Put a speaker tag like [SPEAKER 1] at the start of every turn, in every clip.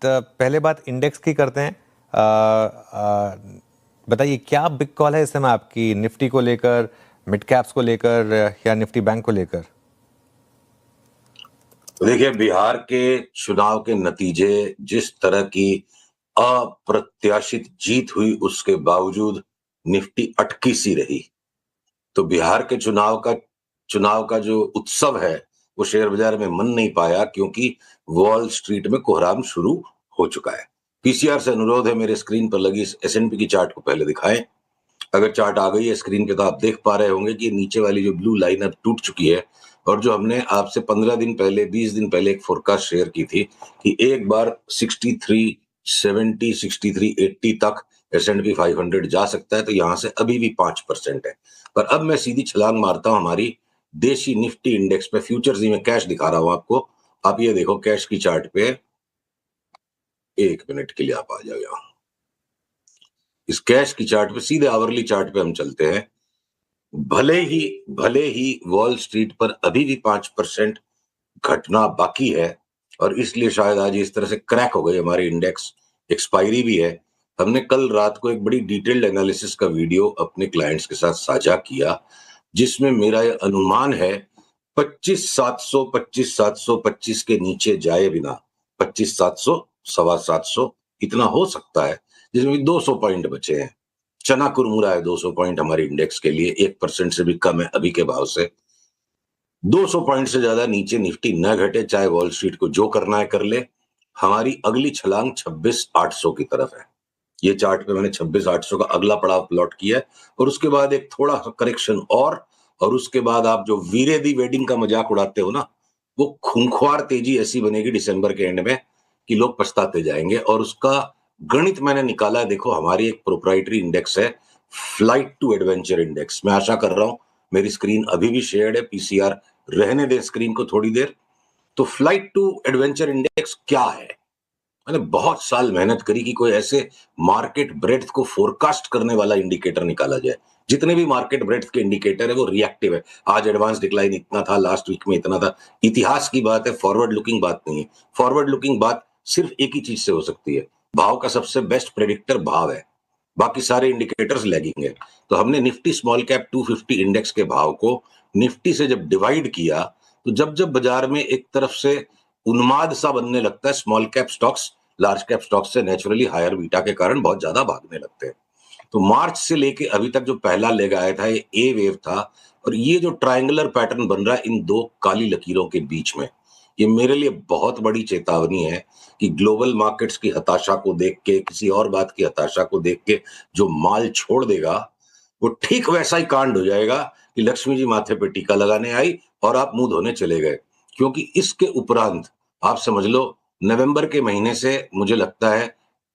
[SPEAKER 1] पहले बात इंडेक्स की करते हैं। बताइए क्या बिग कॉल है इस समय आपकी, निफ्टी को लेकर, मिड कैप्स को लेकर या निफ्टी बैंक को लेकर?
[SPEAKER 2] देखिए, बिहार के चुनाव के नतीजे जिस तरह की अप्रत्याशित जीत हुई, उसके बावजूद निफ्टी अटकी सी रही। तो बिहार के चुनाव का जो उत्सव है वो शेयर बाजार में मन नहीं पाया, क्योंकि वॉल स्ट्रीट में कोहराम शुरू हो चुका है। पीसीआर से अनुरोध है, मेरे स्क्रीन पर लगी इस एसएनपी की चार्ट को पहले दिखाएं। अगर चार्ट आ गई है स्क्रीन पे तो आप देख पा रहे होंगे कि नीचे वाली जो ब्लू लाइन अब टूट चुकी है, और जो हमने आपसे 15 दिन पहले, 20 दिन पहले एक फोरकास्ट शेयर की थी कि एक बार 6370, 6380 तक S&P 500 जा सकता है, तो यहां से अभी भी 5% है। पर अब मैं सीधी छलांग मारता हूं हमारी देशी निफ्टी इंडेक्स पे। फ्यूचर्स ही में कैश दिखा रहा हूं आपको, आप ये देखो कैश की चार्ट पे। 1 मिनट के लिए आप आ जाओ यहाँ। इस कैश की चार्ट पे, सीधे आवरली चार्ट पे हम चलते हैं। भले ही वॉल स्ट्रीट पर अभी भी 5% घटना बाकी है, और इसलिए शायद आज इस तरह से क्रैक हो गई हमारी इंडेक्स। एक्सपायरी भी है। हमने कल रात को एक बड़ी डिटेल्ड एनालिसिस का वीडियो अपने क्लाइंट्स के साथ साझा किया, जिसमें मेरा यह अनुमान है 25,700, 25,725 के नीचे जाए बिना 25,700, 7,700 इतना हो सकता है, जिसमें 200 पॉइंट बचे हैं। चना कुरमुरा है 200 पॉइंट हमारे इंडेक्स के लिए, 1% से भी कम है अभी के भाव से। 200 पॉइंट से ज्यादा नीचे निफ्टी न घटे, चाहे वॉल स्ट्रीट को जो करना है कर ले। हमारी अगली छलांग 26,800 की तरफ है। ये चार्ट पे मैंने 26,800 का अगला पड़ाव प्लॉट किया है, और उसके बाद एक थोड़ा सा करेक्शन और उसके बाद आप जो वीरे दी वेडिंग का मजाक उड़ाते हो ना, वो खूंखार तेजी ऐसी बनेगी दिसंबर के एंड में कि लोग पछताते जाएंगे। और उसका गणित मैंने निकाला है। देखो, हमारी एक प्रोप्राइटरी इंडेक्स है, फ्लाइट टू एडवेंचर इंडेक्स। मैं आशा कर रहा हूं मेरी स्क्रीन अभी भी शेयर्ड है, पीसीआर रहने दे स्क्रीन को थोड़ी देर। तो फ्लाइट टू एडवेंचर इंडेक्स क्या है? मैंने बहुत साल मेहनत करी कि कोई ऐसे मार्केट ब्रेड्थ को फोरकास्ट करने वाला इंडिकेटर निकाला जाए। जितने भी मार्केट ब्रेड्थ के इंडिकेटर है वो रिएक्टिव है। आज एडवांस डिक्लाइन इतना था, लास्ट वीक में इतना था। इतिहास की बात है, फॉरवर्ड लुकिंग बात नहीं है। फॉरवर्ड लुकिंग बात सिर्फ एक ही चीज से हो सकती है, भाव का सबसे बेस्ट प्रेडिक्टर भाव है, बाकी सारे इंडिकेटर्स लैगिंग है। तो हमने निफ्टी स्मॉल कैप 250 इंडेक्स के भाव को निफ्टी से जब डिवाइड किया, तो जब बाजार में एक तरफ से उन्माद सा बनने लगता है, small cap stocks large cap stocks से नेचुरली हायर बीटा के कारण बहुत ज्यादा भागने लगते हैं। तो मार्च से लेके अभी तक जो पहला लेग आया था, ये ए वेव था, और ये जो ट्रायंगुलर पैटर्न बन रहा है इन दो काली लकीरों के बीच में, ये मेरे लिए बहुत बड़ी चेतावनी है कि ग्लोबल मार्केट्स की हताशा को देख के, किसी और बात की हताशा को देख के जो माल छोड़ देगा, वो ठीक वैसा ही कांड हो जाएगा कि लक्ष्मी जी माथे पे टीका लगाने आई और आप मुंह धोने चले गए। क्योंकि इसके उपरांत आप समझ लो, नवंबर के महीने से मुझे लगता है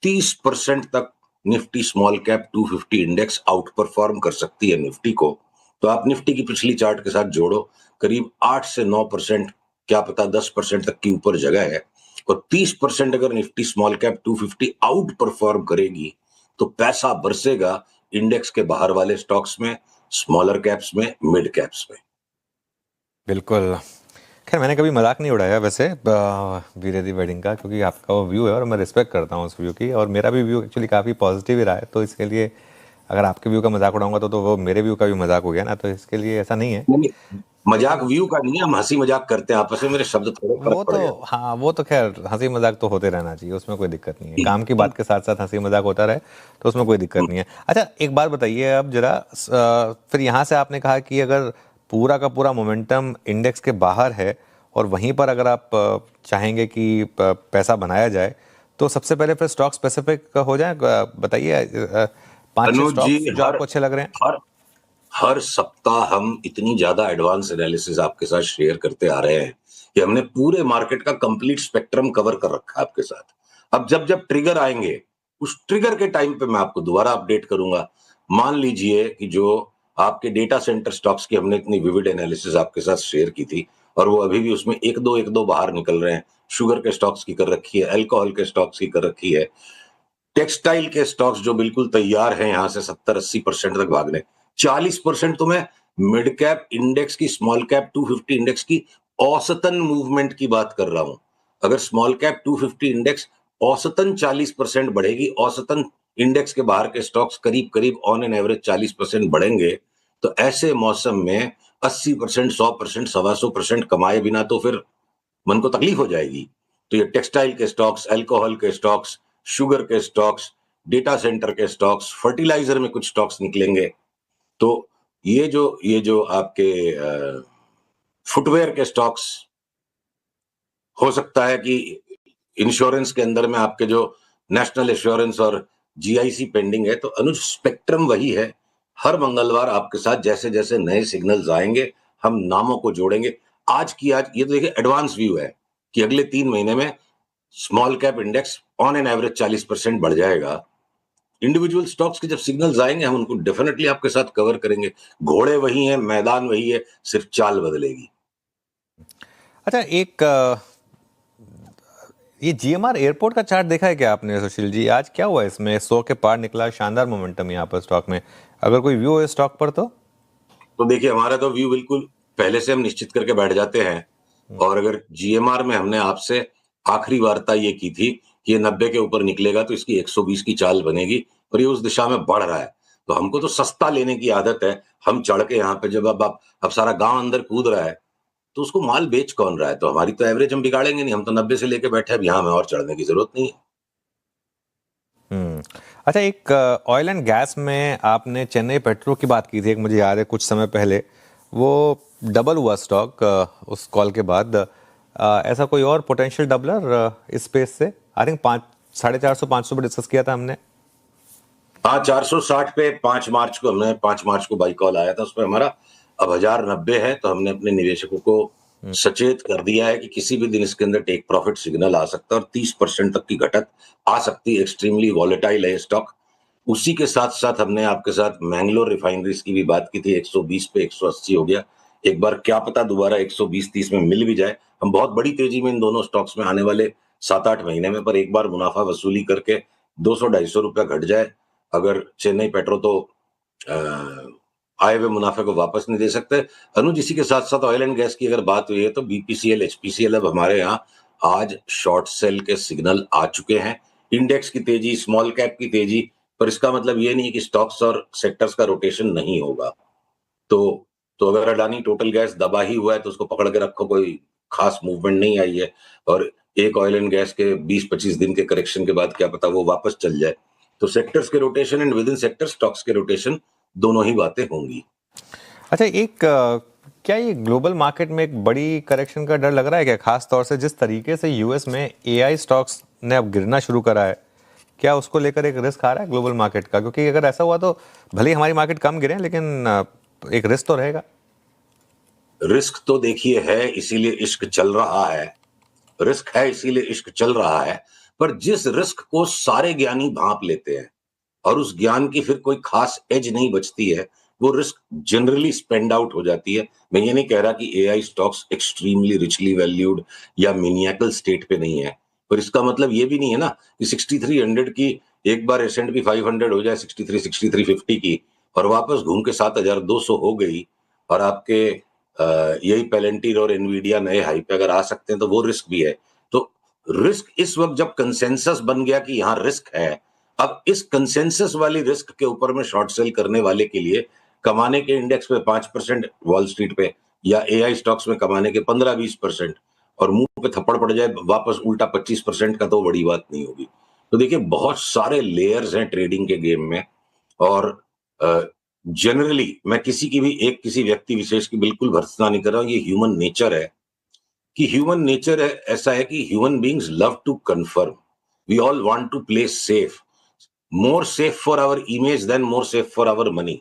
[SPEAKER 2] 30% तक Nifty small cap 250 index out perform कर सकती है निफ्टी को। तो आप निफ्टी की पिछली चार्ट के साथ जोड़ो, करीब 8 से 9%, क्या पता 10% तक की ऊपर जगह है। और 30% अगर Nifty small cap 250 out perform करेगी, तो पैसा बरसेगा इंडेक्स के बाहर वाले स्टॉक्स में, स्मॉलर कैप्स में, मिड कैप्स में।
[SPEAKER 1] बिल्कुल। खैर, मैंने कभी मजाक नहीं उड़ाया वैसे वीरे दी वेडिंग का, क्योंकि आपका वो व्यू है और मैं रिस्पेक्ट करता हूँ उस व्यू की, और मेरा भी व्यू एक्चुअली काफ़ी पॉजिटिव ही रहा है। तो इसके लिए अगर आपके व्यू का मजाक उड़ाऊंगा तो वो मेरे व्यू का भी मजाक हो गया ना, तो इसके लिए ऐसा नहीं है।
[SPEAKER 2] नहीं, मजाक व्यू का नहीं है, हम हंसी मजाक करते हैं आपस में, मेरे शब्द थोड़े फर्क
[SPEAKER 1] वो
[SPEAKER 2] पड़
[SPEAKER 1] तो
[SPEAKER 2] जाते
[SPEAKER 1] हाँ, वो तो खैर हंसी मजाक तो होते रहना चाहिए, उसमें कोई दिक्कत नहीं है। काम की बात के साथ साथ हंसी मजाक होता रहे तो उसमें कोई दिक्कत नहीं है। अच्छा, एक बात बताइए अब जरा, फिर यहाँ से आपने कहा कि अगर पूरा का पूरा मोमेंटम इंडेक्स के बाहर है और वहीं पर अगर आप चाहेंगे कि पैसा बनाया जाए, तो सबसे पहले फिर स्टॉक स्पेसिफिक हो जाए। बताइए 5-6
[SPEAKER 2] अनुज जी।
[SPEAKER 1] स्टॉक्स जो आपको अच्छे लग रहे हैं।
[SPEAKER 2] हर हर सप्ताह हम इतनी ज्यादा एडवांस एनालिसिस आपके साथ शेयर करते आ रहे हैं कि हमने पूरे मार्केट का कंप्लीट स्पेक्ट्रम कवर कर रखा है आपके साथ। अब जब जब ट्रिगर आएंगे, उस ट्रिगर के टाइम पे मैं आपको दोबारा अपडेट करूंगा। मान लीजिए कि जो आपके डेटा सेंटर स्टॉक्स की हमने इतनी विविड एनालिसिस आपके साथ शेयर की थी, और वो अभी भी उसमें एक दो बाहर निकल रहे हैं। शुगर के स्टॉक्स की कर रखी है, अल्कोहल के स्टॉक्स की कर रखी है, टेक्सटाइल के स्टॉक्स जो बिल्कुल तैयार हैं यहां से 70-80% तक भागने। 40% तो मैं मिड कैप इंडेक्स की, स्मॉल कैप 250 इंडेक्स की औसतन मूवमेंट की बात कर रहा हूं। अगर स्मॉल कैप 250 इंडेक्स औसतन 40% बढ़ेगी, औसतन इंडेक्स के बाहर के स्टॉक्स करीब करीब ऑन एन एवरेज 40% बढ़ेंगे। तो ऐसे मौसम में 80%, 100%, 125% कमाए बिना तो फिर मन को तकलीफ हो जाएगी। तो ये टेक्सटाइल के स्टॉक्स, अल्कोहल के स्टॉक्स, शुगर के स्टॉक्स, डेटा सेंटर के स्टॉक्स, फर्टिलाइजर में कुछ स्टॉक्स निकलेंगे। तो ये जो आपके फुटवेयर के स्टॉक्स, हो सकता है कि इंश्योरेंस के अंदर में आपके जो नेशनल इंश्योरेंस और जीआईसी पेंडिंग है। तो अनुज, स्पेक्ट्रम वही है। हर मंगलवार आपके साथ जैसे जैसे नए सिग्नल्स आएंगे, हम नामों को जोड़ेंगे। आज ये तो देखिए एडवांस व्यू है कि अगले 3 महीने में small cap index on an average 40% बढ़ जाएगा। इंडिविजुअल स्टॉक्स के जब सिग्नल्स आएंगे, हम उनको डेफिनेटली आपके साथ कवर करेंगे। घोड़े वही हैं, मैदान वही है, सिर्फ चाल बदलेगी।
[SPEAKER 1] अच्छा, ये जीएमआर एयरपोर्ट का चार्ट देखा है क्या आपने सुशील जी? आज क्या हुआ इसमें? 100 के पार निकला, शानदार मोमेंटम यहाँ पर स्टॉक में। अगर कोई व्यू है स्टॉक पर
[SPEAKER 2] तो देखिए, हमारा तो व्यू बिल्कुल पहले से हम निश्चित करके बैठ जाते हैं। और अगर जीएमआर में हमने आपसे आखिरी वार्ता ये की थी कि ये 90 के ऊपर निकलेगा तो इसकी 120 की चाल बनेगी, और ये उस दिशा में बढ़ रहा है। तो हमको तो सस्ता लेने की आदत है। हम चढ़ के यहाँ पे जब अब सारा गांव अंदर कूद रहा है, तो उसको माल बेच कौन रहा है? तो हमारी तो एवरेज हम बिगाड़ेंगे नहीं। हम तो 90 से लेके बैठे, अब यहाँ हमें और चढ़ने की जरूरत नहीं है।
[SPEAKER 1] अच्छा, एक ऑयल एंड गैस में आपने चेन्नई पेट्रो की बात की थी, एक मुझे याद है कुछ समय पहले। वो डबल हुआ स्टॉक उस कॉल के बाद। ऐसा कोई और पोटेंशियल डबलर इस स्पेस से? आई थिंक 450 500 पे डिस्कस किया था हमने।
[SPEAKER 2] हाँ, 460 पे 5 मार्च को बाई कॉल आया था। उसमें हमारा अब 1090 है। तो हमने अपने निवेशकों को सचेत कर दिया है कि किसी भी दिन इसके अंदर टेक प्रॉफिट सिग्नल आ सकता है और 30% तक की घटत आ सकती है। एक्सट्रीमली वॉलेटाइल है स्टॉक। उसी के साथ साथ हमने आपके साथ मैंगलोर रिफाइनरीज की भी बात की थी। 120 पे 180 हो गया। एक बार क्या पता दोबारा 120-30 में मिल भी जाए। हम बहुत बड़ी तेजी में इन दोनों स्टॉक्स में आने वाले 7-8 महीने में, पर एक बार मुनाफा वसूली करके 200-250 रुपया घट जाए, अगर चेन्नई पेट्रो तो आए हुए मुनाफे को वापस नहीं दे सकते। अनुज, इसी के साथ साथ ऑयल एंड गैस की अगर बात हुई है तो बीपीसीएल, एचपीसीएल अब हमारे यहाँ आज शॉर्ट सेल के सिग्नल आ चुके हैं। इंडेक्स की तेजी, स्मॉल कैप की तेजी, पर इसका मतलब ये नहीं कि स्टॉक्स और सेक्टर्स का रोटेशन नहीं होगा। तो अगर अडानी टोटल गैस दबा ही हुआ है तो उसको पकड़ के रखो, कोई खास मूवमेंट नहीं आई है। और एक ऑयल एंड गैस के 20-25 दिन के करेक्शन के बाद क्या पता वो वापस चल जाए। तो सेक्टर्स के rotation and with in sector stocks के रोटेशन, दोनों ही बातें होंगी।
[SPEAKER 1] अच्छा, क्या ये ग्लोबल मार्केट में एक बड़ी करेक्शन का डर लग रहा है क्या? खास तौर से जिस तरीके से यूएस में एआई स्टॉक्स ने अब गिरना शुरू करा है, क्या उसको लेकर एक रिस्क आ रहा है ग्लोबल मार्केट का? क्योंकि अगर ऐसा हुआ तो भले ही हमारी मार्केट कम गिरे, लेकिन एक रिस्क तो रहेगा।
[SPEAKER 2] रिस्क तो देखिए है, इसीलिए इश्क चल रहा है। रिस्क है इसीलिए इश्क चल रहा है। पर जिस रिस्क को सारे ज्ञानी भांप लेते हैं और उस ज्ञान की फिर कोई खास एज नहीं बचती है, वो रिस्क जनरली स्पेंड आउट हो जाती है। मैं ये नहीं कह रहा कि AI stocks extremely richly valued या मिनिएकल स्टेट पे नहीं है, पर इसका मतलब ये भी नहीं है ना कि 6300 की एक बार S&P 500 हो जाए, 6350 की, और वापस घूम के 7200 हो गई, और आपके यही पेलेंटिर और एनवीडिया नए हाई पे अगर आ सकते हैं, तो वो रिस्क भी है। तो रिस्क इस वक्त जब कंसेंसस बन गया कि यहाँ रिस्क है, अब इस कंसेंसस वाली रिस्क के ऊपर में शॉर्ट सेल करने वाले के लिए कमाने के इंडेक्स पे 5% वॉल स्ट्रीट पे, या एआई स्टॉक्स में कमाने के 15-20%, और मुंह पे थप्पड़ पड़ जाए वापस उल्टा 25% का, तो बड़ी बात नहीं होगी। तो देखिए, बहुत सारे लेयर्स हैं ट्रेडिंग के गेम में। और जनरली मैं किसी व्यक्ति विशेष की बिल्कुल भर्त्सना नहीं कर रहा हूं। ये ह्यूमन नेचर है कि ऐसा है कि human beings love to conform. We all want to play safe, more safe for our image than more safe for our money.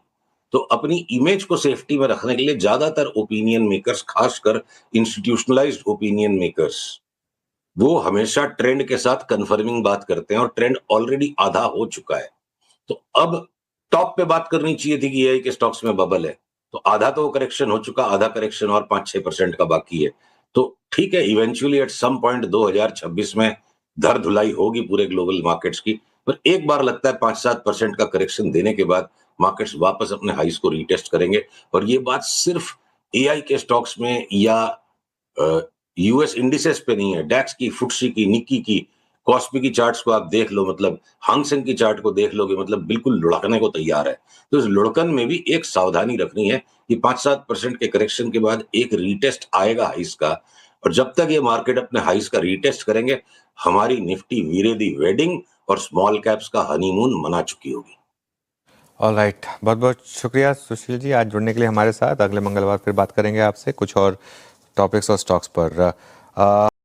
[SPEAKER 2] तो अपनी इमेज को सेफ्टी में रखने के लिए ज्यादातर ओपिनियन मेकर्स, खासकर इंस्टीट्यूशनलाइज्ड ओपिनियन मेकर्स, वो हमेशा ट्रेंड के साथ कंफर्मिंग बात करते हैं, और ट्रेंड ऑलरेडी आधा हो चुका है। तो अब टॉप पे बात करनी चाहिए थी कि एआई के स्टॉक्स में बबल है। तो आधा तो करेक्शन हो चुका, आधा करेक्शन और 5-6% का बाकी है। तो ठीक है, इवेंचुअली एट सम पॉइंट 2026 में धर धुलाई होगी पूरे ग्लोबल मार्केट्स की। पर एक बार लगता है 5-7% का करेक्शन देने के बाद मार्केट्स वापस अपने हाइस को रीटेस्ट करेंगे। और ये बात सिर्फ एआई के स्टॉक्स में या यूएस इंडिसेस पे नहीं है, डैक्स की, फुटसी की, निक्की की, कॉस्पी की चार्ट्स को आप देख लो, मतलब हांग सेंग की चार्ट को देख लोगे, मतलब बिल्कुल लुढ़कने को तैयार है। तो इस लुढ़कन में भी एक सावधानी रखनी है कि 5-7% के करेक्शन के बाद एक रीटेस्ट आएगा हाइस का, और जब तक ये मार्केट अपने हाइस का रीटेस्ट करेंगे, हमारी निफ्टी वीरे दी वेडिंग और स्मॉल कैप्स का हनीमून मना चुकी होगी।
[SPEAKER 1] ऑलराइट, बहुत बहुत शुक्रिया सुशील जी आज जुड़ने के लिए हमारे साथ। अगले मंगलवार फिर बात करेंगे आपसे कुछ और टॉपिक्स और स्टॉक्स पर।